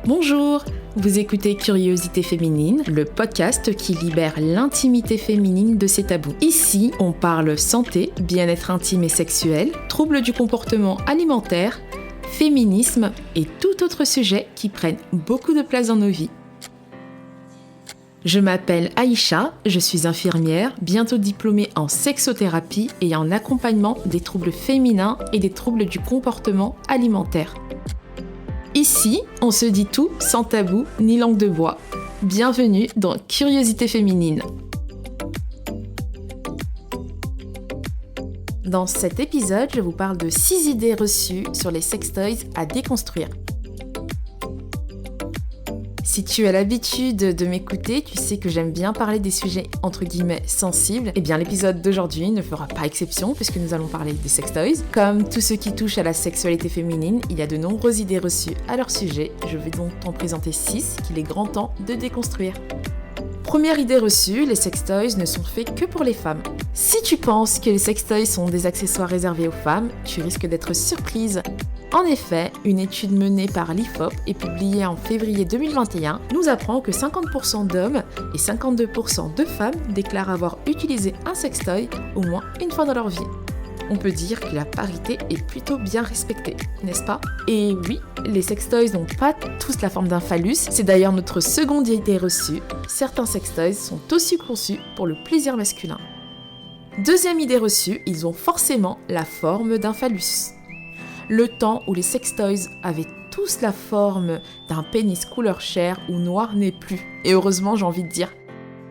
Bonjour, vous écoutez Curiosité féminine, le podcast qui libère l'intimité féminine de ses tabous. Ici, on parle santé, bien-être intime et sexuel, troubles du comportement alimentaire, féminisme et tout autre sujet qui prennent beaucoup de place dans nos vies. Je m'appelle Aïcha, je suis infirmière, bientôt diplômée en sexothérapie et en accompagnement des troubles féminins et des troubles du comportement alimentaire. Ici, on se dit tout sans tabou ni langue de bois. Bienvenue dans Curiosité féminine. Dans cet épisode, je vous parle de 6 idées reçues sur les sextoys à déconstruire. Si tu as l'habitude de m'écouter, tu sais que j'aime bien parler des sujets entre guillemets sensibles. Eh bien, l'épisode d'aujourd'hui ne fera pas exception puisque nous allons parler des sextoys. Comme tout ce qui touche à la sexualité féminine, il y a de nombreuses idées reçues à leur sujet. Je vais donc t'en présenter 6 qu'il est grand temps de déconstruire. Première idée reçue, les sextoys ne sont faits que pour les femmes. Si tu penses que les sextoys sont des accessoires réservés aux femmes, tu risques d'être surprise. En effet, une étude menée par l'IFOP et publiée en février 2021 nous apprend que 50% d'hommes et 52% de femmes déclarent avoir utilisé un sextoy au moins une fois dans leur vie. On peut dire que la parité est plutôt bien respectée, n'est-ce pas ? Et oui, les sextoys n'ont pas tous la forme d'un phallus, c'est d'ailleurs notre seconde idée reçue. Certains sextoys sont aussi conçus pour le plaisir masculin. Deuxième idée reçue, ils ont forcément la forme d'un phallus. Le temps où les sextoys avaient tous la forme d'un pénis couleur chair ou noir n'est plus. Et heureusement, j'ai envie de dire.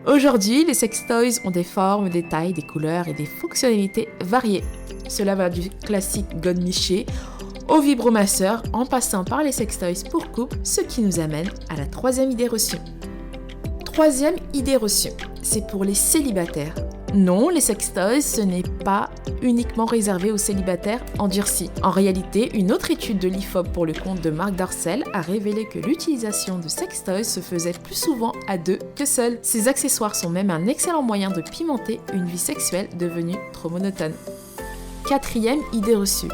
Aujourd'hui, les sextoys ont des formes, des tailles, des couleurs et des fonctionnalités variées. Cela va du classique godemiché au vibromasseur en passant par les sextoys pour couple, ce qui nous amène à la troisième idée reçue. Troisième idée reçue, c'est pour les célibataires. Non, les sextoys, ce n'est pas uniquement réservé aux célibataires endurcis. En réalité, une autre étude de l'IFOP pour le compte de Marc Dorcel a révélé que l'utilisation de sextoys se faisait plus souvent à deux que seul. Ces accessoires sont même un excellent moyen de pimenter une vie sexuelle devenue trop monotone. Quatrième idée reçue.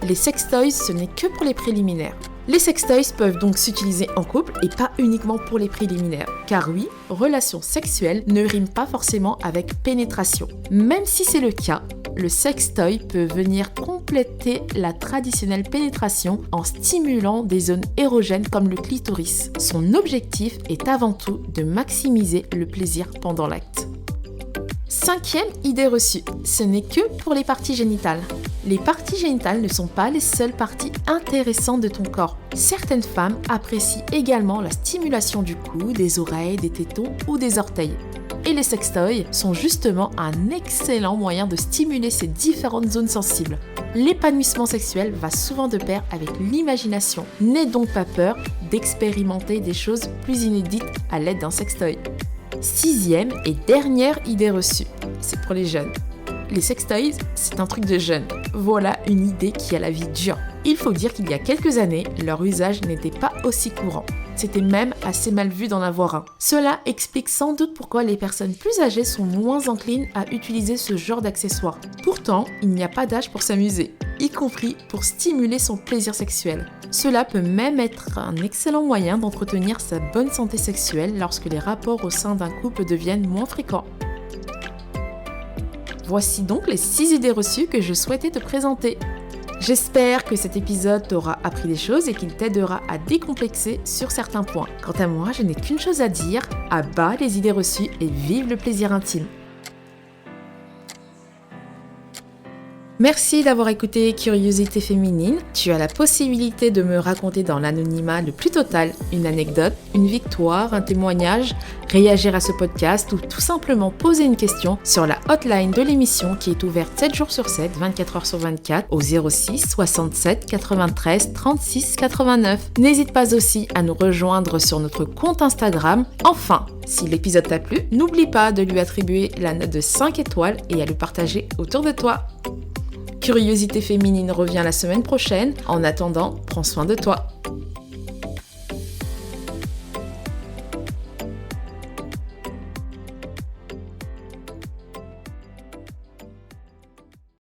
Les sextoys, ce n'est que pour les préliminaires. Les sextoys peuvent donc s'utiliser en couple et pas uniquement pour les préliminaires. Car oui, relation sexuelle ne rime pas forcément avec pénétration. Même si c'est le cas, le sextoy peut venir compléter la traditionnelle pénétration en stimulant des zones érogènes comme le clitoris. Son objectif est avant tout de maximiser le plaisir pendant l'acte. Cinquième idée reçue, ce n'est que pour les parties génitales. Les parties génitales ne sont pas les seules parties intéressantes de ton corps. Certaines femmes apprécient également la stimulation du cou, des oreilles, des tétons ou des orteils. Et les sextoys sont justement un excellent moyen de stimuler ces différentes zones sensibles. L'épanouissement sexuel va souvent de pair avec l'imagination. N'aie donc pas peur d'expérimenter des choses plus inédites à l'aide d'un sextoy. Sixième et dernière idée reçue, c'est pour les jeunes. Les sextoys, c'est un truc de jeunes. Voilà une idée qui a la vie dure. Il faut dire qu'il y a quelques années, leur usage n'était pas aussi courant. C'était même assez mal vu d'en avoir un. Cela explique sans doute pourquoi les personnes plus âgées sont moins enclines à utiliser ce genre d'accessoires. Pourtant, il n'y a pas d'âge pour s'amuser, y compris pour stimuler son plaisir sexuel. Cela peut même être un excellent moyen d'entretenir sa bonne santé sexuelle lorsque les rapports au sein d'un couple deviennent moins fréquents. Voici donc les 6 idées reçues que je souhaitais te présenter. J'espère que cet épisode t'aura appris des choses et qu'il t'aidera à décomplexer sur certains points. Quant à moi, je n'ai qu'une chose à dire, à bas les idées reçues et vive le plaisir intime. Merci d'avoir écouté Curiosité féminine. Tu as la possibilité de me raconter dans l'anonymat le plus total une anecdote, une victoire, un témoignage, réagir à ce podcast ou tout simplement poser une question sur la hotline de l'émission qui est ouverte 7 jours sur 7, 24 heures sur 24 au 06 67 93 36 89. N'hésite pas aussi à nous rejoindre sur notre compte Instagram. Enfin, si l'épisode t'a plu, n'oublie pas de lui attribuer la note de 5 étoiles et à le partager autour de toi. Curiosité féminine revient la semaine prochaine. En attendant, prends soin de toi.